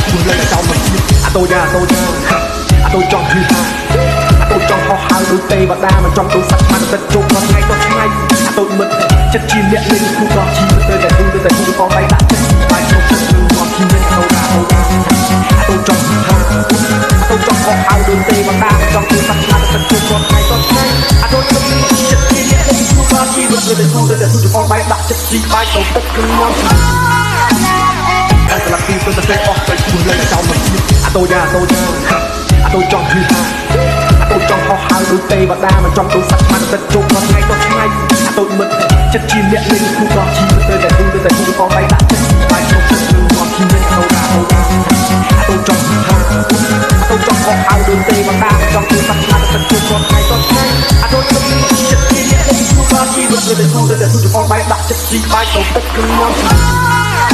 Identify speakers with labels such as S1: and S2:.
S1: ខ្លួនលេងចោលមកអាតូយ៉ាអាតូចង់ហឺហាអាតូចង់ហោះហើរដូចទេវតាមិនចង់ដូចសត្វស្មានទឹកជុំដល់ថ្ងៃដល់ថ្ងៃអាតូមិនចិត្តជាអ្នកលេងគូដល់ជីវិតទៅតែគូផងដៃដាក់ចិត្តបាយចូលចិត្តនឹងមកជីវិតអាតូចង់ហឺហាអាតូចង់ហោះហើរដូចទេវតាមិនចង់ដូចសត្វស្មានទឹកជុំដល់ថ្ងៃដល់ថ្ងៃអាតូចិត្តជាអ្នកលេងគូដល់ជីវិតទៅតែគូផងដៃដាក់ចិត្តជីបាយចូលទឹកខ្ញុំតែละทีตัวจะออกไปคุณเลยเจ้ามาอาโตยาอาโตจองคืออาโตจองเขาหาดูเตบดามันจองดูสักมันจะจุกตอนไงตอนไงอาโตมันจะจีเนี่ยเลยคู่รอชีวิตเลยแต่คู่พอไปละจะไปชกจะดูรอชีวิตอาโตจองคืออาโตจองเขาหาดูเตบดามันจองดูสักมันจะจุกตอนไงตอนไงอาโตมันจะจีเนี่ยเลยคู่รอชีวิตเลยแต่คู่พอไปละจะจีไปชกจะดูรอชีวิต